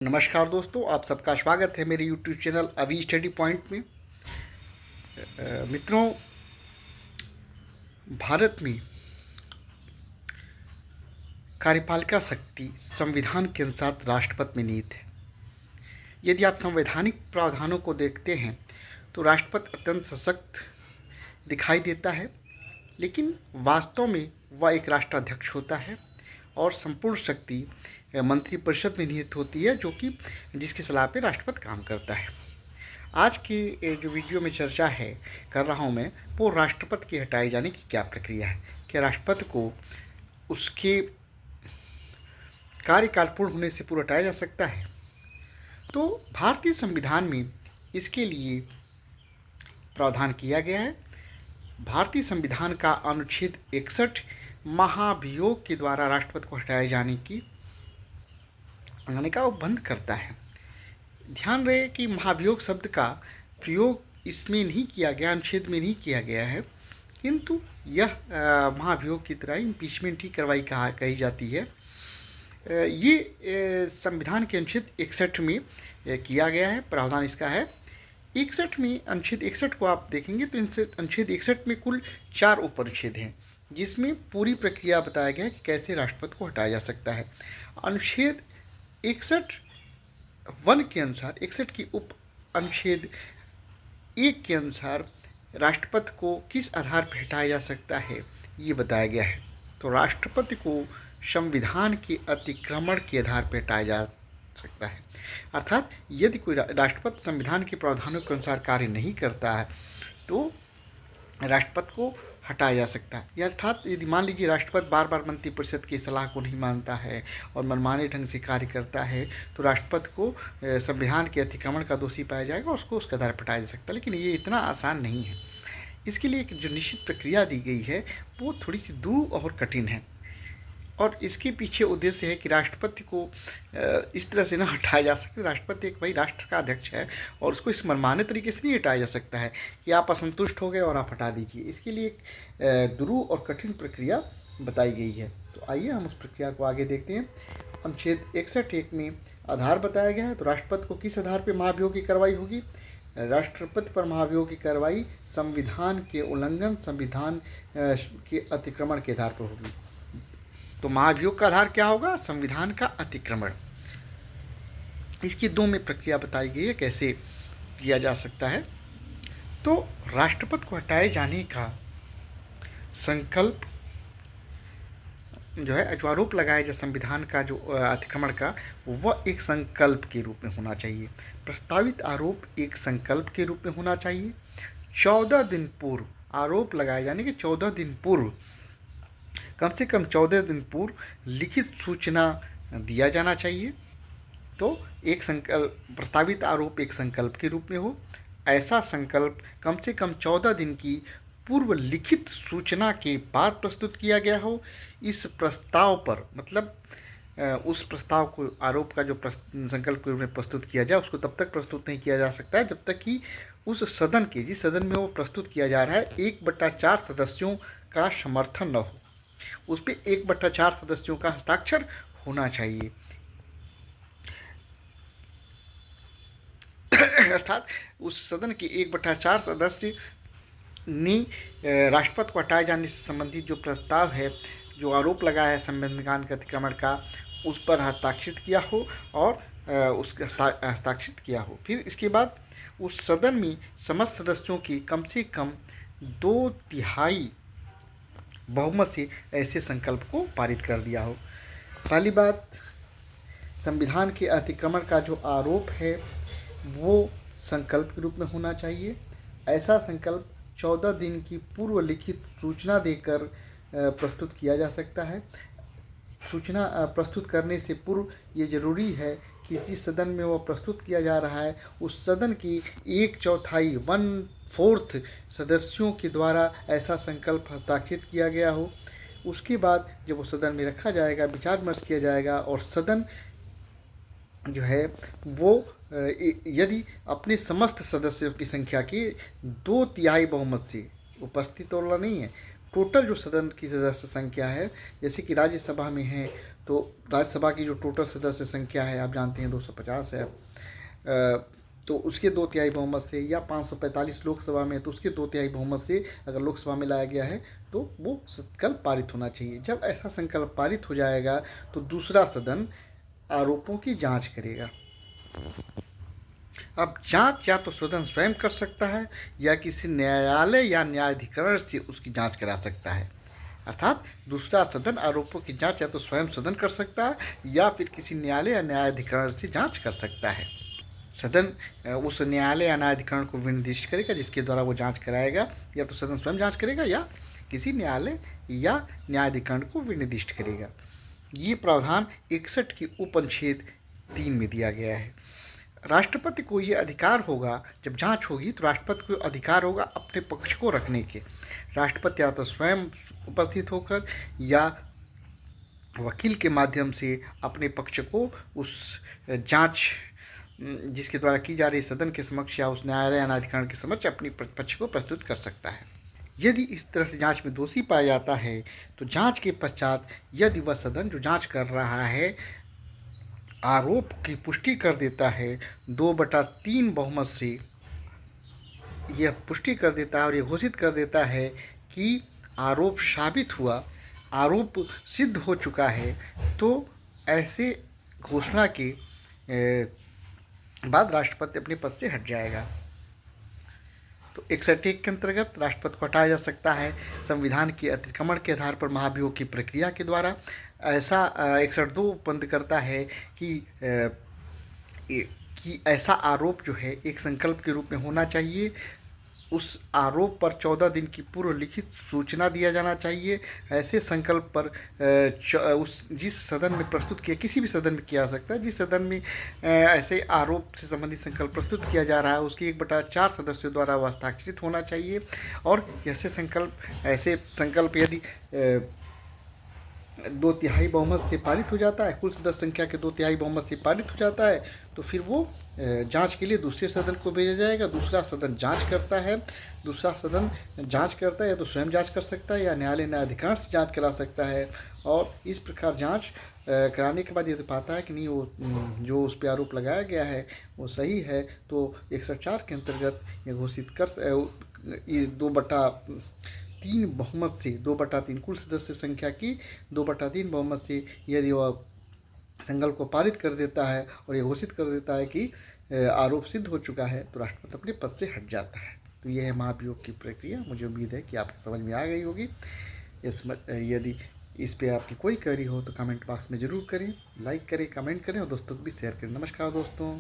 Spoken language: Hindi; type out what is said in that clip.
नमस्कार दोस्तों, आप सबका स्वागत है मेरे YouTube चैनल अभी स्टडी पॉइंट में। मित्रों, भारत में कार्यपालिका शक्ति संविधान के अनुसार राष्ट्रपति में निहित है। यदि आप संवैधानिक प्रावधानों को देखते हैं तो राष्ट्रपति अत्यंत सशक्त दिखाई देता है, लेकिन वास्तव में वह एक राष्ट्राध्यक्ष होता है और संपूर्ण शक्ति मंत्रिपरिषद में निहित होती है, जो कि जिसकी सलाह पे राष्ट्रपति काम करता है। आज की जो वीडियो में चर्चा कर रहा हूँ मैं, वो राष्ट्रपति के हटाए जाने की क्या प्रक्रिया है। क्या राष्ट्रपति को उसके कार्यकाल पूर्ण होने से पूर्व हटाया जा सकता है? तो भारतीय संविधान में इसके लिए प्रावधान किया गया है। भारतीय संविधान का अनुच्छेद 61 महाभियोग के द्वारा राष्ट्रपति को हटाए जाने का उपबंध करता है। ध्यान रहे कि महाभियोग शब्द का प्रयोग इसमें नहीं किया गया, अनुच्छेद में नहीं किया गया है, किंतु यह महाभियोग की तरह इम्पीचमेंट ही कार्रवाई कही जाती है। ये संविधान के अनुच्छेद 61 में किया गया है। प्रावधान इसका है 61 में। अनुच्छेद 61 को आप देखेंगे तो अनुच्छेद 61 में कुल 4 उपअनुच्छेद हैं, जिसमें पूरी प्रक्रिया बताया गया है कि कैसे राष्ट्रपति को हटाया जा सकता है। अनुच्छेद 61(1) के अनुसार, 61 की उप अनुच्छेद 1 के अनुसार राष्ट्रपति को किस आधार पर हटाया जा सकता है, ये बताया गया है। तो राष्ट्रपति को संविधान के अतिक्रमण के आधार पर हटाया जा सकता है। अर्थात यदि कोई राष्ट्रपति संविधान के प्रावधानों के अनुसार कार्य नहीं करता है तो राष्ट्रपति को हटाया जा सकता है। अर्थात यदि मान लीजिए राष्ट्रपति बार बार मंत्रिपरिषद की सलाह को नहीं मानता है और मनमाने ढंग से कार्य करता है, तो राष्ट्रपति को संविधान के अतिक्रमण का दोषी पाया जाएगा और उसको उसके आधार पर हटाया जा सकता है। लेकिन ये इतना आसान नहीं है। इसके लिए एक जो निश्चित प्रक्रिया दी गई है वो थोड़ी सी दूर और कठिन है, और इसके पीछे उद्देश्य है कि राष्ट्रपति को इस तरह से ना हटाया जा सके। राष्ट्रपति एक भाई राष्ट्र का अध्यक्ष है और उसको इस मनमाने तरीके से नहीं हटाया जा सकता है कि आप असंतुष्ट हो गए और आप हटा दीजिए। इसके लिए एक दुरूह और कठिन प्रक्रिया बताई गई है। तो आइए हम उस प्रक्रिया को आगे देखते हैं। अनुच्छेद 61(1) में आधार बताया गया है। तो राष्ट्रपति को किस आधार पर महाभियोग की कार्रवाई होगी? राष्ट्रपति पर महाभियोग की कार्रवाई संविधान के उल्लंघन, संविधान के अतिक्रमण के आधार पर होगी। तो महाभियोग का आधार क्या होगा? संविधान का अतिक्रमण। इसकी 2 में प्रक्रिया बताई गई है कैसे किया जा सकता है। तो राष्ट्रपति को हटाए जाने का संकल्प जो है, जो आरोप लगाया जाए संविधान का जो अतिक्रमण का, वह एक संकल्प के रूप में होना चाहिए। प्रस्तावित आरोप एक संकल्प के रूप में होना चाहिए। 14 दिन पूर्व, आरोप लगाए जाने के 14 दिन पूर्व, कम से कम 14 दिन पूर्व लिखित सूचना दिया जाना चाहिए। तो एक संकल्प, प्रस्तावित आरोप एक संकल्प के रूप में हो। ऐसा संकल्प कम से कम 14 दिन की पूर्व लिखित सूचना के बाद प्रस्तुत किया गया हो। इस प्रस्ताव पर, मतलब उस प्रस्ताव को, आरोप का जो संकल्प के रूप में प्रस्तुत किया जाए, उसको तब तक प्रस्तुत नहीं किया जा सकता है जब तक कि उस सदन के, जिस सदन में वो प्रस्तुत किया जा रहा है, 1/4 सदस्यों का समर्थन न हो। उस पर 1/4 सदस्यों का हस्ताक्षर होना चाहिए। अर्थात उस सदन के 1/4 सदस्य ने राष्ट्रपति को हटाए जाने से संबंधित जो प्रस्ताव है, जो आरोप लगा है संविधान के अतिक्रमण का, उस पर हस्ताक्षरित किया हो और उसके हस्ताक्षरित किया हो। फिर इसके बाद उस सदन में समस्त सदस्यों की कम से कम 2/3 बहुमत से ऐसे संकल्प को पारित कर दिया हो। पहली बात, संविधान के अतिक्रमण का जो आरोप है वो संकल्प के रूप में होना चाहिए। ऐसा संकल्प 14 दिन की पूर्व लिखित सूचना देकर प्रस्तुत किया जा सकता है। सूचना प्रस्तुत करने से पूर्व ये जरूरी है कि जिस सदन में वो प्रस्तुत किया जा रहा है, उस सदन की 1/4 1/4 सदस्यों के द्वारा ऐसा संकल्प हस्ताक्षरित किया गया हो। उसके बाद जब वो सदन में रखा जाएगा, विचार विमर्श किया जाएगा और सदन जो है वो यदि अपने समस्त सदस्यों की संख्या की 2/3 बहुमत से, उपस्थित वाला नहीं है, टोटल जो सदन की सदस्य संख्या है, जैसे कि राज्यसभा में है तो राज्यसभा की जो टोटल सदस्य संख्या है आप जानते हैं 250 है। तो उसके 2/3 बहुमत से, या 545 लोकसभा में तो उसके 2/3 बहुमत से अगर लोकसभा में लाया गया है तो वो संकल्प पारित होना चाहिए। जब ऐसा संकल्प पारित हो जाएगा तो दूसरा सदन आरोपों की जांच करेगा। अब जांच या तो सदन स्वयं कर सकता है या किसी न्यायालय या न्यायाधिकरण से उसकी जांच करा सकता है। अर्थात दूसरा सदन आरोपों की जांच या तो स्वयं सदन कर सकता है या फिर किसी न्यायालय या न्यायाधिकरण से जांच कर सकता है। सदन उस न्यायालय या न्यायाधिकरण को विनिर्दिष्ट करेगा जिसके द्वारा वो जांच कराएगा, या तो सदन स्वयं जांच करेगा या किसी न्यायालय या न्यायाधिकरण को विनिर्दिष्ट करेगा। ये प्रावधान 61 की उपअनुच्छेद 3 में दिया गया है। राष्ट्रपति को ये अधिकार होगा, जब जांच होगी तो राष्ट्रपति को अधिकार होगा अपने पक्ष को रखने के। राष्ट्रपति या तो स्वयं उपस्थित होकर या वकील के माध्यम से अपने पक्ष को उस जांच जिसके द्वारा की जा रही सदन के समक्ष या उस न्यायालय या न्यायाधिकरण के समक्ष अपनी पक्ष को प्रस्तुत कर सकता है। यदि इस तरह से जांच में दोषी पाया जाता है तो जांच के पश्चात यदि वह सदन जो जांच कर रहा है आरोप की पुष्टि कर देता है 2/3 बहुमत से, यह पुष्टि कर देता है और यह घोषित कर देता है कि आरोप साबित हुआ, आरोप सिद्ध हो चुका है, तो ऐसे घोषणा के बाद राष्ट्रपति अपने पद से हट जाएगा। तो 61 के अंतर्गत राष्ट्रपति को हटाया जा सकता है संविधान के अतिक्रमण के आधार पर महाभियोग की प्रक्रिया के द्वारा। ऐसा 61(2) बंद करता है कि ऐसा आरोप जो है एक संकल्प के रूप में होना चाहिए। उस आरोप पर 14 दिन की पूर्व लिखित सूचना दिया जाना चाहिए। ऐसे संकल्प पर उस जिस सदन में प्रस्तुत किया, किसी भी सदन में किया जा सकता है, जिस सदन में ऐसे आरोप से संबंधित संकल्प प्रस्तुत किया जा रहा है उसके 1/4 सदस्यों द्वारा वह हस्ताक्षरित होना चाहिए। और ऐसे संकल्प यदि 2/3 बहुमत से पारित हो जाता है, कुल सदस्य संख्या के 2/3 बहुमत से पारित हो जाता है, तो फिर वो जांच के लिए दूसरे सदन को भेजा जाएगा। दूसरा सदन जांच करता है। दूसरा सदन जांच करता है या तो स्वयं जांच कर सकता है या न्यायालय न्यायाधिकरण से जांच करा सकता है। और इस प्रकार जांच कराने के बाद यदि पाता है कि नहीं वो जो उस पर आरोप लगाया गया है वो सही है, तो 104 के अंतर्गत ये घोषित कर ये 2/3 बहुमत से, 2/3 कुल सदस्य संख्या की 2/3 बहुमत से यदि वह संकल्प को पारित कर देता है और ये घोषित कर देता है कि आरोप सिद्ध हो चुका है, तो राष्ट्रपति अपने पद से हट जाता है। तो यह है महाभियोग की प्रक्रिया। मुझे उम्मीद है कि आपको समझ में आ गई होगी। यदि इस पे आपकी कोई क्वेरी हो तो कमेंट बॉक्स में ज़रूर करें, लाइक करें, कमेंट करें और दोस्तों को भी शेयर करें। नमस्कार दोस्तों।